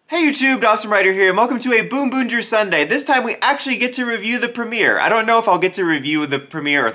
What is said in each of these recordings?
Hey YouTube, Awesome Writer here, and welcome to a BoonBoomger Sunday. This time we actually get to review the premiere. I don't know if I'll get to review the premiere,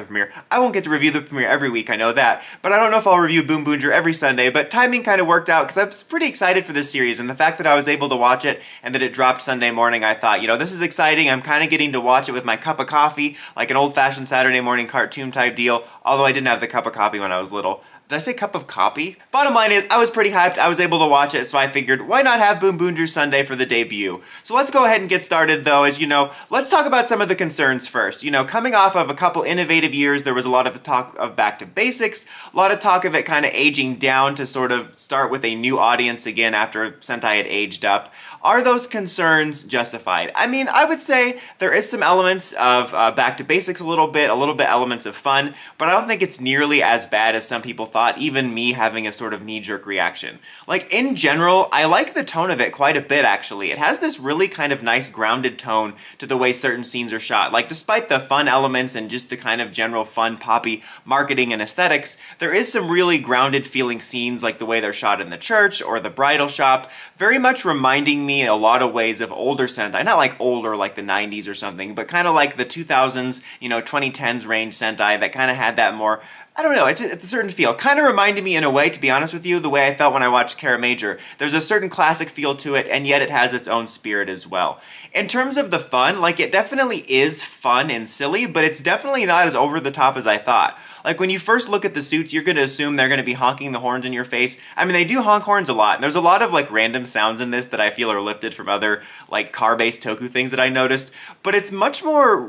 I won't get to review the premiere every week, I know that. But I don't know if I'll review BoonBoomger every Sunday, but timing kind of worked out because I was pretty excited for this series, and the fact that I was able to watch it and that it dropped Sunday morning, I thought, you know, this is exciting. I'm kind of getting to watch it with my cup of coffee, like an old-fashioned Saturday morning cartoon type deal, although I didn't have the cup of coffee when I was little. Did I say cup of coffee? Bottom line is, I was pretty hyped, I was able to watch it, so I figured, why not have BoonBoomger Sunday for the debut? So let's go ahead and get started though, as you know, let's talk about some of the concerns first. You know, coming off of a couple innovative years, there was a lot of talk of back to basics, a lot of talk of it kind of aging down to sort of start with a new audience again after Sentai had aged up. Are those concerns justified? I mean, I would say there is some elements of back to basics a little bit elements of fun, but I don't think it's nearly as bad as some people thought, even me having a sort of knee-jerk reaction. Like, in general, I like the tone of it quite a bit, actually. It has this really kind of nice grounded tone to the way certain scenes are shot. Like, despite the fun elements and just the kind of general fun, poppy marketing and aesthetics, there is some really grounded feeling scenes, like the way they're shot in the church or the bridal shop, very much reminding me in a lot of ways of older Sentai. Not like older, like the 90s or something, but kind of like the 2000s, you know, 2010s range Sentai that kind of had that more, I don't know, it's a certain feel. Kind of reminded me in a way, to be honest with you, the way I felt when I watched Kara Major. There's a certain classic feel to it, and yet it has its own spirit as well. In terms of the fun, like, it definitely is fun and silly, but it's definitely not as over the top as I thought. Like, when you first look at the suits, you're going to assume they're going to be honking the horns in your face. I mean, they do honk horns a lot, and there's a lot of, like, random sounds in this that I feel are lifted from other, like, car-based toku things that I noticed, but it's much more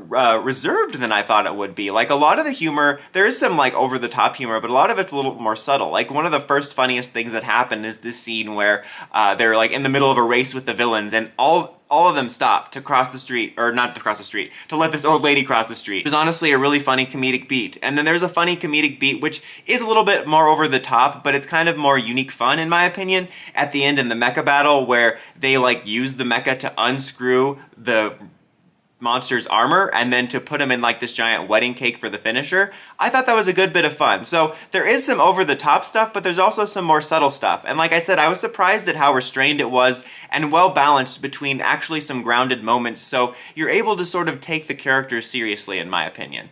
reserved than I thought it would be. Like, a lot of the humor, there is some, like, over-the-top humor, but a lot of it's a little more subtle. Like, one of the first funniest things that happened is this scene where they're, like, in the middle of a race with the villains, and all of them stop to cross the street, or not to cross the street, to let this old lady cross the street. It was honestly a really funny comedic beat. And then there's a funny comedic beat which is a little bit more over the top, but it's kind of more unique fun in my opinion, at the end in the mecha battle where they like use the mecha to unscrew the monster's armor and then to put him in like this giant wedding cake for the finisher. I thought that was a good bit of fun. So there is some over-the-top stuff, but there's also some more subtle stuff. And like I said, I was surprised at how restrained it was and well-balanced between actually some grounded moments, so you're able to sort of take the characters seriously, in my opinion.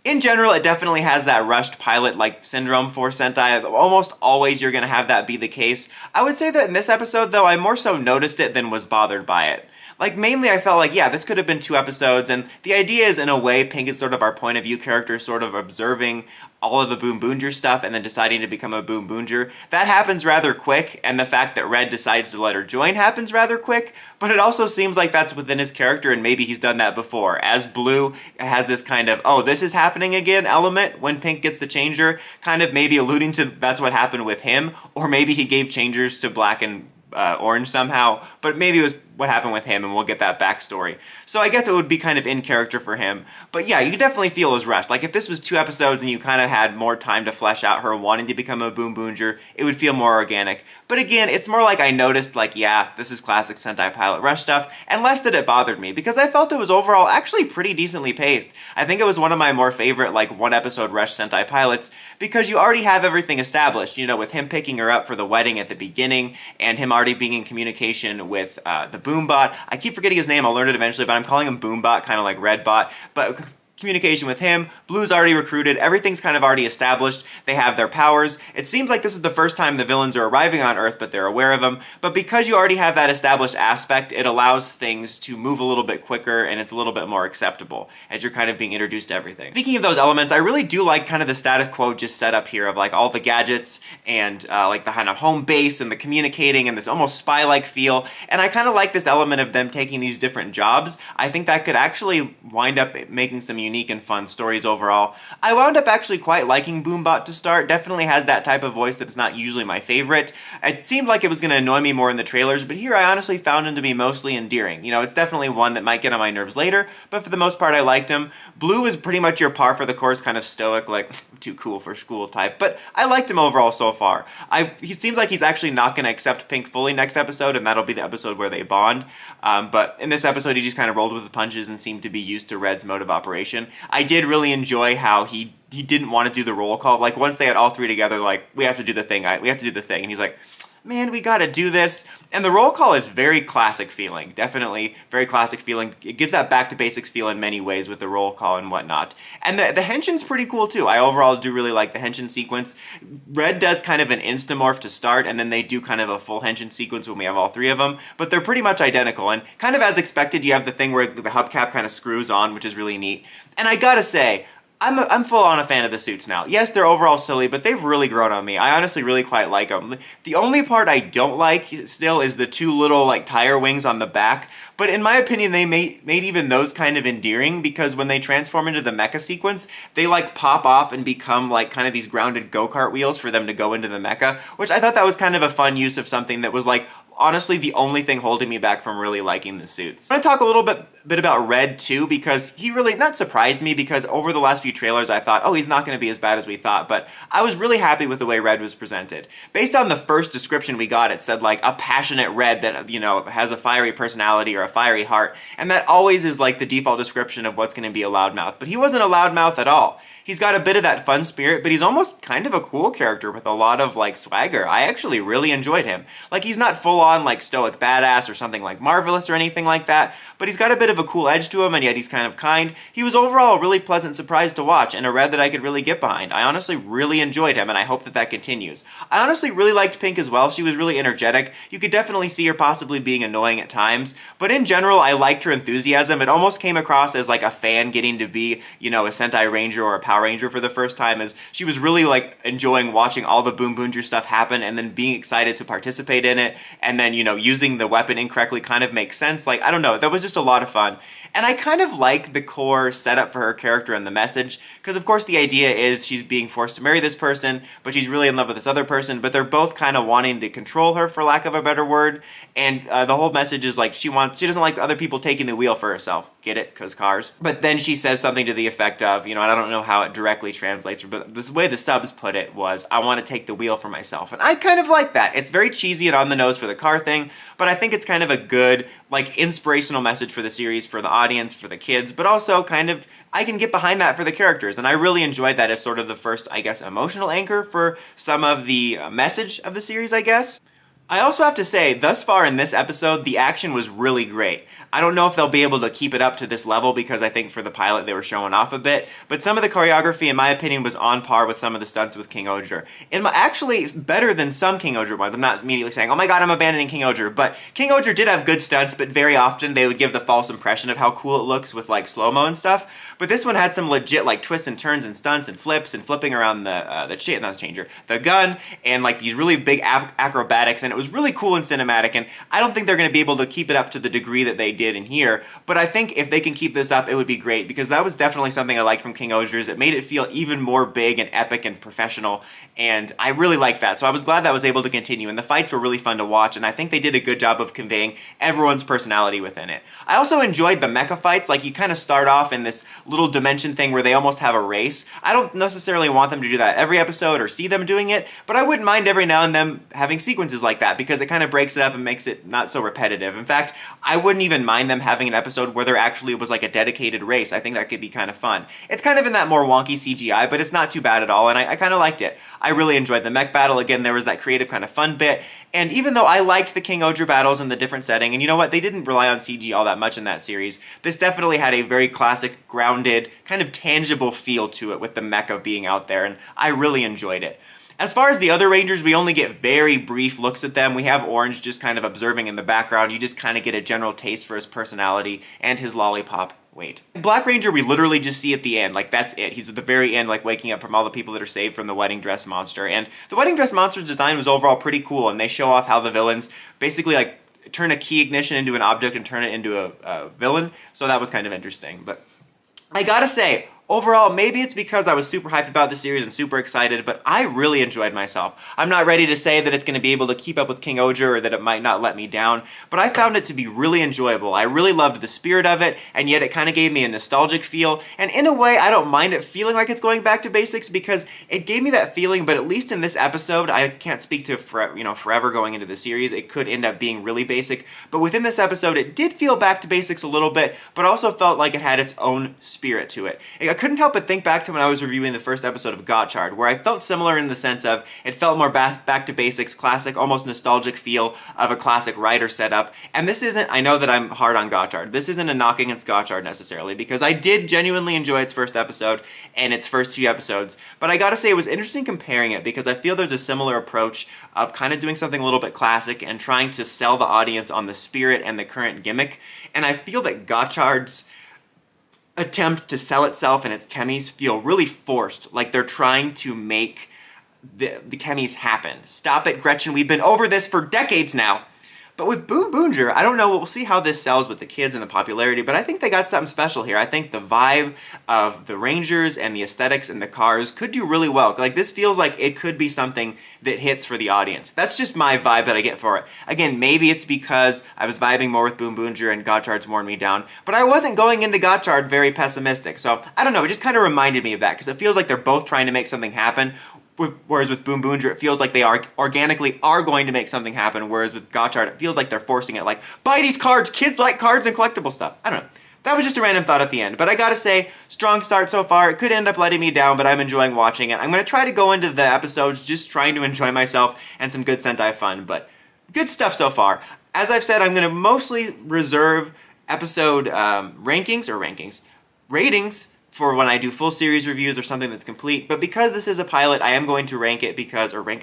In general, it definitely has that rushed pilot-like syndrome for Sentai. Almost always you're going to have that be the case. I would say that in this episode, though, I more so noticed it than was bothered by it. Like, mainly I felt like, yeah, this could have been 2 episodes, and the idea is, in a way, Pink is sort of our point of view character, sort of observing all of the BoonBoomger stuff and then deciding to become a BoonBoomger. That happens rather quick, and the fact that Red decides to let her join happens rather quick, but it also seems like that's within his character, and maybe he's done that before. As Blue has this kind of, oh, this is happening again element when Pink gets the changer, kind of maybe alluding to that's what happened with him, or maybe he gave changers to Black and Orange somehow, but maybe it was what happened with him, and we'll get that backstory. So I guess it would be kind of in character for him. But yeah, you definitely feel it was rushed. Like, if this was 2 episodes and you kind of had more time to flesh out her wanting to become a BoonBoomger, it would feel more organic. But again, it's more like I noticed, like, yeah, this is classic Sentai pilot rush stuff, and less that it bothered me, because I felt it was overall actually pretty decently paced. I think it was one of my more favorite, like, 1-episode rush Sentai pilots, because you already have everything established, you know, with him picking her up for the wedding at the beginning, and him already being in communication with the Boombot. I keep forgetting his name, I'll learn it eventually, but I'm calling him Boombot, kind of like Redbot. But communication with him, Blue's already recruited, everything's kind of already established, they have their powers. It seems like this is the first time the villains are arriving on Earth, but they're aware of them. But because you already have that established aspect, it allows things to move a little bit quicker, and it's a little bit more acceptable as you're kind of being introduced to everything. Speaking of those elements, I really do like kind of the status quo just set up here of like all the gadgets and like the kind of home base and the communicating and this almost spy-like feel. And I kind of like this element of them taking these different jobs. I think that could actually wind up making some unique and fun stories overall. I wound up actually quite liking Boombot to start. Definitely has that type of voice that's not usually my favorite. It seemed like it was going to annoy me more in the trailers, but here I honestly found him to be mostly endearing. You know, it's definitely one that might get on my nerves later, but for the most part I liked him. Blue is pretty much your par for the course, kind of stoic, like too cool for school type, but I liked him overall so far. He seems like he's actually not going to accept Pink fully next episode, and that'll be the episode where they bond. But in this episode he just kind of rolled with the punches and seemed to be used to Red's mode of operation. I did really enjoy how he didn't want to do the roll call. Like, once they had all three together, like, we have to do the thing, and he's like, man, we gotta do this. And the roll call is very classic feeling, definitely very classic feeling. It gives that back to basics feel in many ways with the roll call and whatnot. And the henshin's pretty cool too. I overall do really like the henshin sequence. Red does kind of an instamorph to start, and then they do kind of a full henshin sequence when we have all three of them, but they're pretty much identical. And kind of as expected, you have the thing where the hubcap kind of screws on, which is really neat. And I gotta say, I'm full on a fan of the suits now. Yes, they're overall silly, but they've really grown on me. I honestly really quite like them. The only part I don't like still is the two little like tire wings on the back, but in my opinion they made even those kind of endearing, because when they transform into the mecha sequence, they like pop off and become like kind of these grounded go-kart wheels for them to go into the mecha, which I thought that was kind of a fun use of something that was like honestly the only thing holding me back from really liking the suits. I'm gonna talk a little bit about Red too, because he really not surprised me, because over the last few trailers I thought, oh, he's not gonna be as bad as we thought, but I was really happy with the way Red was presented. Based on the first description we got, it said like a passionate Red that, you know, has a fiery personality or a fiery heart, and that always is like the default description of what's gonna be a loudmouth, but he wasn't a loudmouth at all. He's got a bit of that fun spirit, but he's almost kind of a cool character with a lot of like swagger. I actually really enjoyed him. Like, he's not full on like stoic badass or something like Marvelous or anything like that, but he's got a bit of a cool edge to him, and yet he's kind of kind. He was overall a really pleasant surprise to watch, and a Red that I could really get behind. I honestly really enjoyed him, and I hope that that continues. I honestly really liked Pink as well. She was really energetic. You could definitely see her possibly being annoying at times, but in general, I liked her enthusiasm. It almost came across as like a fan getting to be, you know, a Sentai Ranger or a Power Ranger for the first time, as she was really like enjoying watching all the BoonBoomger stuff happen and then being excited to participate in it, and then, you know, using the weapon incorrectly kind of makes sense. Like, I don't know, that was just a lot of fun. And I kind of like the core setup for her character and the message, because of course the idea is she's being forced to marry this person, but she's really in love with this other person, but they're both kind of wanting to control her, for lack of a better word, and the whole message is like she doesn't like other people taking the wheel for herself. Get it? Because cars. But then she says something to the effect of, you know, and I don't know how it directly translates, but the way the subs put it was, I want to take the wheel for myself. And I kind of like that. It's very cheesy and on the nose for the car thing, but I think it's kind of a good, like, inspirational message for the series, for the audience, for the kids, but also kind of, I can get behind that for the characters, and I really enjoyed that as sort of the first, I guess, emotional anchor for some of the message of the series, I guess. I also have to say, thus far in this episode, the action was really great. I don't know if they'll be able to keep it up to this level, because I think for the pilot they were showing off a bit, but some of the choreography, in my opinion, was on par with some of the stunts with King-ohger. Actually, better than some King-ohger ones. I'm not immediately saying, oh my god, I'm abandoning King-ohger, but King-ohger did have good stunts, but very often they would give the false impression of how cool it looks with like slow-mo and stuff. But this one had some legit like twists and turns and stunts and flips and flipping around the gun, and like these really big acrobatics, and it was really cool and cinematic, and I don't think they're going to be able to keep it up to the degree that they did in here, but I think if they can keep this up, it would be great, because that was definitely something I liked from King-ohger's. It made it feel even more big and epic and professional, and I really liked that, so I was glad that was able to continue, and the fights were really fun to watch, and I think they did a good job of conveying everyone's personality within it. I also enjoyed the mecha fights. Like, you kind of start off in this little dimension thing where they almost have a race. I don't necessarily want them to do that every episode or see them doing it, but I wouldn't mind every now and then having sequences like that, because it kind of breaks it up and makes it not so repetitive. In fact, I wouldn't even mind them having an episode where there actually was like a dedicated race. I think that could be kind of fun. It's kind of in that more wonky CGI, but it's not too bad at all, and I kind of liked it. I really enjoyed the mech battle. Again, there was that creative kind of fun bit, and even though I liked the King-ohger battles in the different setting, and you know what, they didn't rely on CG all that much in that series, this definitely had a very classic, grounded, kind of tangible feel to it with the mecha being out there, and I really enjoyed it. As far as the other Rangers, we only get very brief looks at them. We have Orange just kind of observing in the background. You just kind of get a general taste for his personality and his lollipop. Wait. Black Ranger, we literally just see at the end, like that's it. He's at the very end, like waking up from all the people that are saved from the wedding dress monster. And the wedding dress monster's design was overall pretty cool, and they show off how the villains basically like turn a key ignition into an object and turn it into a villain. So that was kind of interesting. But I gotta say, overall, maybe it's because I was super hyped about the series and super excited, but I really enjoyed myself. I'm not ready to say that it's going to be able to keep up with King-ohger or that it might not let me down, but I found it to be really enjoyable. I really loved the spirit of it, and yet it kind of gave me a nostalgic feel, and in a way, I don't mind it feeling like it's going back to basics, because it gave me that feeling, but at least in this episode, I can't speak to forever going into the series. It could end up being really basic, but within this episode, it did feel back to basics a little bit, but also felt like it had its own spirit to it. couldn't help but think back to when I was reviewing the first episode of Godard, where I felt similar in the sense of it felt more back to basics, classic, almost nostalgic feel of a classic writer setup. And this isn't, I know that I'm hard on Godard, this isn't a knock against Godard necessarily, because I did genuinely enjoy its first episode and its first few episodes, but I gotta say it was interesting comparing it because I feel there's a similar approach of kind of doing something a little bit classic and trying to sell the audience on the spirit and the current gimmick, and I feel that Godard's attempt to sell itself and its chemis feel really forced, like they're trying to make the chemis happen. Stop it, Gretchen, we've been over this for decades now. But with BoonBoomger, I don't know, we'll see how this sells with the kids and the popularity, but I think they got something special here. I think the vibe of the Rangers and the aesthetics and the cars could do really well. Like, this feels like it could be something that hits for the audience. That's just my vibe that I get for it. Again, maybe it's because I was vibing more with BoonBoomger and Godard's worn me down, but I wasn't going into Godard very pessimistic. So, I don't know, it just kind of reminded me of that, because it feels like they're both trying to make something happen. Whereas with BoonBoomger, it feels like they organically are going to make something happen, whereas with Godard, it feels like they're forcing it, like, buy these cards, kids like cards and collectible stuff. I don't know. That was just a random thought at the end, but I gotta say, strong start so far. It could end up letting me down, but I'm enjoying watching it. I'm gonna try to go into the episodes just trying to enjoy myself and some good Sentai fun, but good stuff so far. As I've said, I'm gonna mostly reserve episode ratings, for when I do full series reviews or something that's complete, but because this is a pilot, I am going to rank it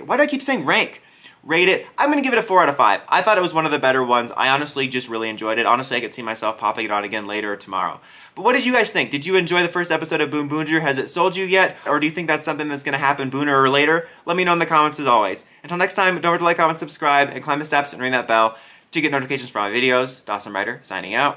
why do I keep saying rank? Rate it, I'm gonna give it a 4 out of 5. I thought it was one of the better ones. I honestly just really enjoyed it. Honestly, I could see myself popping it on again later or tomorrow. But what did you guys think? Did you enjoy the first episode of BoonBoomger? Has it sold you yet? Or do you think that's something that's gonna happen sooner or later? Let me know in the comments as always. Until next time, don't forget to like, comment, subscribe, and climb the steps and ring that bell to get notifications for my videos. Dawson Ryder, signing out.